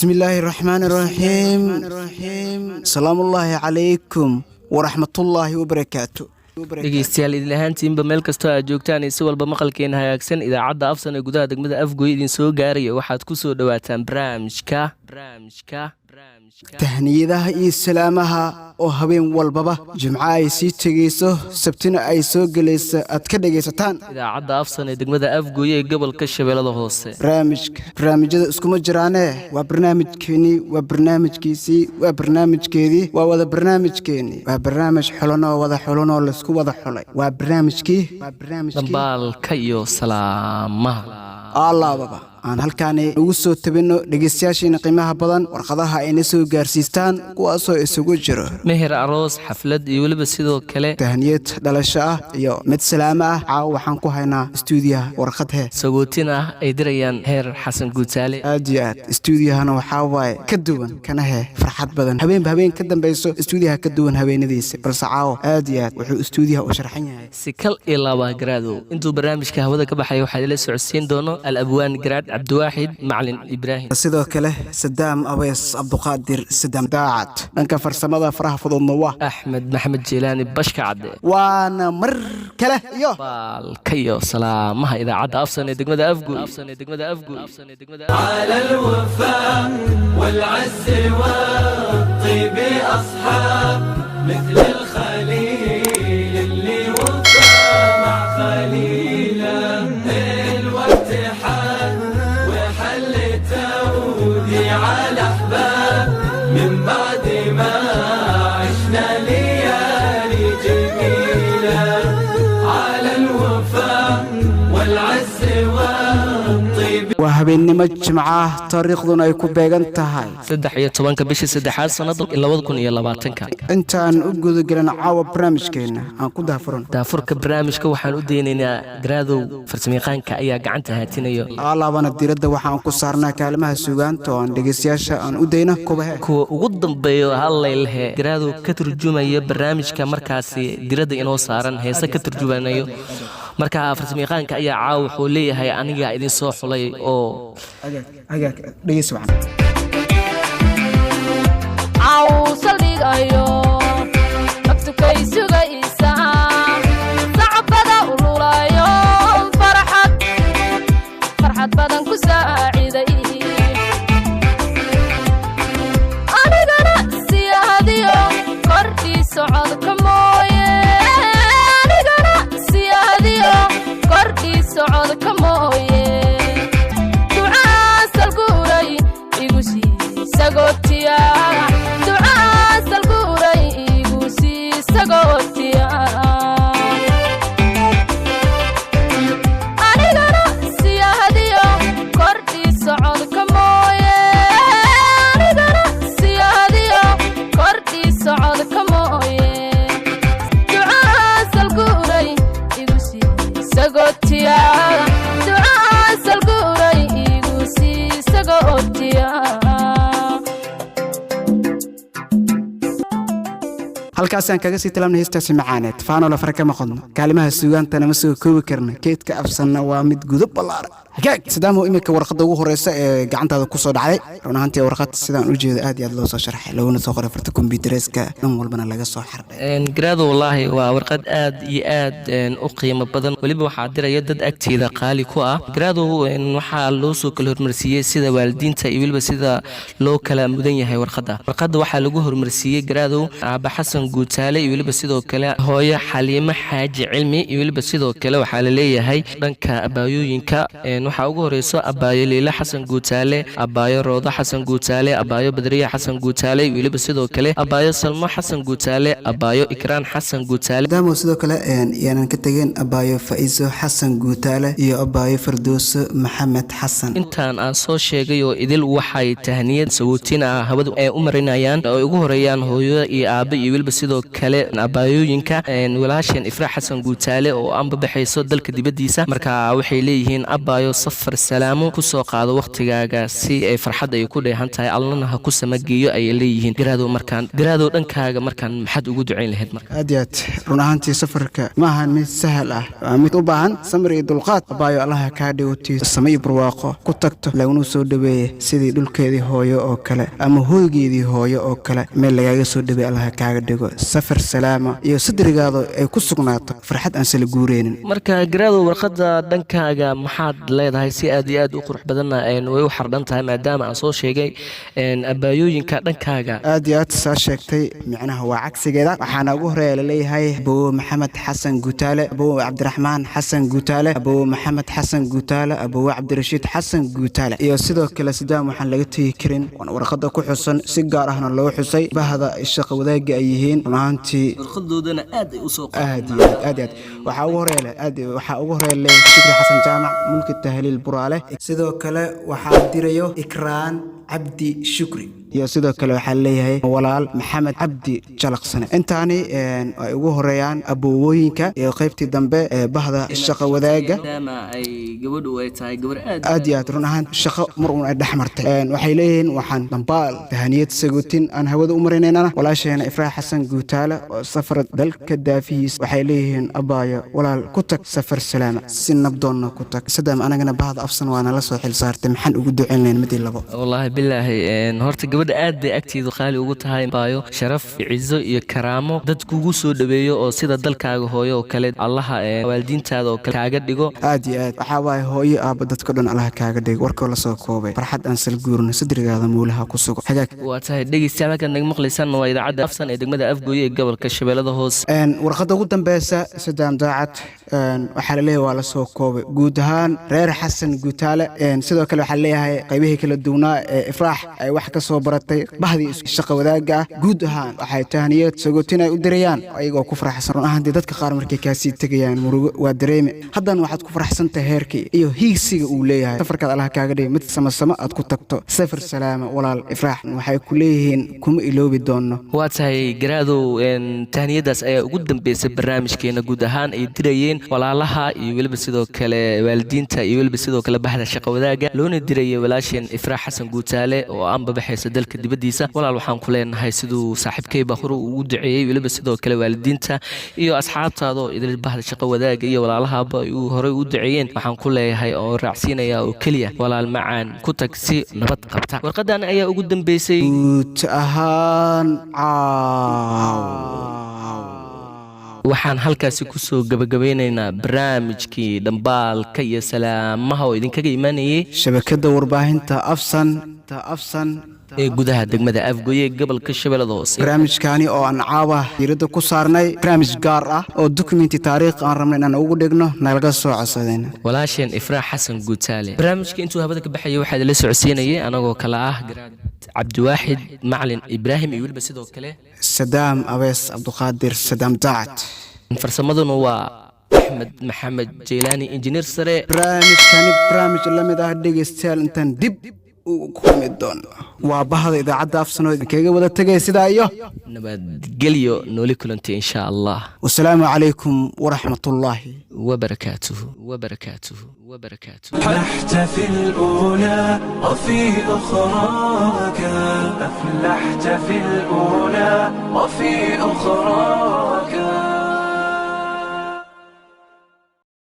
بسم الله الرحمن الرحيم سلام الله عليكم ورحمة الله وبركاته dhegeystayaal idin ahaantiinba meel kastoo aad joogtaan si walba maqalkeena hagaagsan idaacadda afsan ee gudaha degmada Afgoy idin soo gaaraya waxaad ku soo dhawaataan barnaamijka tahniyadaha iyo salaamaha oo habeen walbaba jimco ay sii tagayso sabtina ay soo galayso aad ka dhageysataan idaacadda afsan ee degmada Afgoy ee gobolka Shabeellada Hoose barnaamijyada iskuma jiraane waa barnaamijkeeni waa barnaamijkiisii waa barnaamijkeedii waa wada barnaamijkeeni waa barnaamij xulano wada xulano la isku wada xulay waa barnaamijkii dambaalka iyo salaamaha allaababa aan halkaan ugu soo tabino dhageystayaashiina qiimaha badan warqadaha ay soo gaarsiistaan kuwaasoo isugu jiro meher aroos xaflad iyo waliba sidoo kale tahniyad dhalasho ah iyo mid salaamo ah caaw waxaan ku haynaa stuudiyaha warqad sagootin ah ay dirayaan heer xasan guutaale aad iyo aad stuudiyahana waxaa waaye ka duwan kana farxad badan habeen ka dambayso stuudiyaha ka duwan habeenadiisa balse caaw aad iyo aad wuxuu stuudiyaha u sharxan yahay si kal iyo laba garaado intuu barnaamijka hawada ka baxay waxaa la socodsiin doono al-abwaan garaad عبدواحد معلن إبراهيم sidoo kale Saddam Aweys Abduqaadir Saddam Daacad dhanka farsamada faraha fududnaa Ahmed Maxamed Jilaani Bashka Cadde waana mar kale iyo balkayo salaamaha idaacadda afsan ee degmada Afgoy على الوفاء والعز والطيب أصحاب مثل الخليل اللي وفى مع خليله الوقت حان وحل توديع الأحباب من بعد ما عشنا ليالي جميلة على الوفاء والعز والطيب وهبينما جمعة taariikhduna ay ku beegan tahay 13 bishii 3 sanad 2020 intaan u gudagalana caawa barnaamijkeena aan ku daafurka barnaamijka waxaan u deenaynaa garaadow farsamayaqaanka ayaa gacanta haatinayo alaabana diradda waxaan ku saarnaa kaalimaha suugaanta oo aan dhageystayaasha aan u deyna kuwa ugu dambeeyo haleelhe garaadow ka turjumaya barnaamijka markaasi diradda inoo saaran heesa ka turjumanayo marka farsamayaqaanka ayaa caaw wuxuu leeyahay aniga idin soo xulay oo dhageyso saldhigayo naftukay sugaysa sacbada ululayo farxad badan ku saaciday anigana siyaadiyo kordhii socodka mooye ducaa salguuray igu sii sagootiya anigana siyaadiyo kordhii socodka mooye ducaa salguuray igu sii sagootiya halkaasaan kaga sii talaabnay heestaasi macaaneed faano la farka maqodno kaalimaha suugaantana ma soo koobi karna keedka afsanna waa mid gudub ballaaran hagaag Saddam imika warqadda ugu horeysa ee gacantaada ku soo dhacday run ahaantii warqad sidaan u jeedo aad iyo aad loo soo sharxay loona soo qoray farta kombiyuutarska dhan walbana laga soo xardhay garaado wallahi waa warqad aad iyo aad u qiimo badan waliba waxaa diraya dad agteeda qaali ku ah garaado waxaa loo soo kala hormarsiiyay sida waalidiinta iyo waliba sida loo kala mudan yahay warqadda waxaa lagu hormarsiiyay garaado Aaba Xasan Guutaale iyo waliba sidoo kale hooyo Xaliimo Xaaji Cilmi iyo waliba sidoo kale waxaa la leeyahay dhanka abaayooyinka waxaa ugu horeyso abaayo Leila Xasan Guutaale abaayo Rooda Xasan Guutaale abaayo Badriya Xasan Guutaale iyo waliba sidoo kale abaayo Salmo Xasan Guutaale abaayo Ikraan Xasan Guutaale damo sidoo kale yaanan ka tageen abaayo Faizo Xasan Guutaale iyo abaayo Firdowso Maxamed Xasan intaan aan soo sheegay oo idil waxay tahniyad sagootin ah hawada ay u marinayaan oo ugu horeeyaan hooyo iyo aabe iyo waliba sidoo kale abaayooyinka walaasheen ifraax xasan guutaale oo anbabaxayso dalka dibadiisa marka waxay leeyihiin abaayo safar salaamo kusoo qaado waqtigaaga si ay farxad ay ku dheehan tahay allana ha ku samageeyo ayay leeyihiin garaadow dhankaaga markaan maxaad ugu ducayn lahayd marka aad iyo aad run ahaantii safarka ma ahan mid sahal ah waa mid u baahan samir iyo dulqaad abaayo allaha kaa dhigotii samay barwaaqo ku tagto laguna soo dhaweeye sidii dhulkeedii hooyo oo kale ama hooygeedii hooyo oo kale meel lagaaga soo dhaweeye allaha kaaga dhigo safar salaama iyo sadrigaado ay ku sugnaato farxad aan sala guureynin marka garaadow warqadda dhankaaga maxaad leedahay si aad iyo aad u qurux badanna way u xardhan tahay maadaama aan soo sheegay abaayooyinka dhankaaga aad iyo aad saa sheegtay micnaha waa cagsigeeda waxaana ugu horeeya laleeyahay abowe maxamed xasan guutaale abowe cabdiraxmaan xasan guutaale abowe maxamed xasan guutaale abowe cabdirashiid xasan guutaale iyo sidoo kale sidaam waxaan laga tegi karin waana warqadda ku xusan si gaar ahna loo xusay bahda shaqa wadaagga ay yihiin run ahaantii warqadoodana aad ay u soo aad waxaa ugu horeeya leeyahay shukri xasan jaamac mulki tahliil buraale sidoo kale waxaa dirayo ikraan cabdi shukri iyo sidoo kale waxaa leeyahay walaal maxamed cabdi jalaqsane intaani ay ugu horeeyaan abowooyinka iyo qaybtii dambe ee bahda shaqa wadaagga ay gabadhu ay tahay gabar aad iyo aad run ahaan shaqo mar uun ay dhex martay waxay leeyihiin waxaan dambaal tahaniyad sagutin aan hawada u marinaynana walaasheena ifraax xasan guutaale oo safar dalka daafihiis waxay leeyihiin abaayo walaal ku tag safar salaama si nabdoonna ku tag sadaam anagana bahda afsan waana la soo xil saartay maxaan ugu ducayn lahayn midii labo wallaahi bilaahi horta gabadha aad bay agteedu qaali ugu tahay baayo sharaf cizo iyo karaamo dad kugu soo dhaweeyo oo sida dalkaaga hooyo oo kale allaha waalidiintaada oo kale kaaga dhigo aad iyo aad waxaa waaye hooyo aabba dadka dhan allaha kaaga dhigo warkoo la soo koobay farxad aan sal guurno sadrigaada muulaha ku sugo xagaag waa tahay dhegeystayaal halkan naga maqlaysaan waa idaacadda afsan ee degmada afgooye ee gobolka shabeellada hoose warqadda ugu dambeysa sadaam daacad waxaa laleeyahay waa la soo koobay guud ahaan reer xasan guutaale sidoo kale waxaa leeyahay qaybihii kala duwnaa ee ifraax ay wax ka soo baratay bahdii shaqa wadaagga ah guud ahaan waxay tahniyad sagotin ay u dirayaan ayagoo ku faraxsan run ahaantii dadka qaar markay kaasii tegayaan murugo waa dareemi haddana waxaad ku faraxsantahay heerkii iyo hiigsiga uu leeyahay safarkaad allaha kaaga dhigay mid samasamo aad ku tagto safar salaama walaal ifraax waxay ku leeyihiin kuma iloobi doonno waa tahay garaadow tahniyadaas ayaa ugu dambeysay barnaamijkeena guud ahaan ay dirayeen walaalaha iyo weliba sidoo kale waalidiinta iyo weliba sidoo kale bahda shaqa wadaagga loona dirayay walaasheen ifraax xasan guutaale oo aanbabaxaysa dalka dibadiisa walaal waxaan ku leenahay siduu saaxiibkayba hore ugu duceeyey weliba sidoo kale waalidiinta iyo asxaabtaada oo idil bahda shaqa wadaagga iyo walaalahaba ay horey u duceeyeen waxaan ku leeyahay oo raacsiinaya oo keliya walaal macaan ku tag si nabad qabta warqadan ayaa ugu dambeysay guud ahaan waxaan halkaasi kusoo gabagabeynaynaa barnaamijkii dhambaalka iyo salaamaha oo idinkaga imaanayay shabakadda warbaahinta afsan ee gudaha degmada afgooye ee gobolka shabeellada hoose barnaamijkaani oo aan caawa diiradda ku saarnay barnaamij gaar ah oo dokumenti taariikh aan rabnay inaan ugu dhigno nalaga soo codsadayna walaasheen ifraax xasan guutaale barnaamijka intuu habada ka baxayay waxaa idinla socodsiinayay anagoo kale ah cabdiwaaxid macalin ibraahim iyo weliba sidoo kale sadaam abees cabduqaadir sadaam daacad farsamaduna waa axmed maxamed jeylaani injineer sare barnaamijkani barnaamij la mid ah dhegeystayaal intaan dib kulmi doono waa bahda idaacadda afsanoo idinkaga wada tegay sidaa iyo nabadgelyo nooli kulantay insha allah wasalaamu calaykum waraxmatullaahi وبركاته أفلحت في الأولى وفي أخراك أفلحت في الأولى وفي أخراك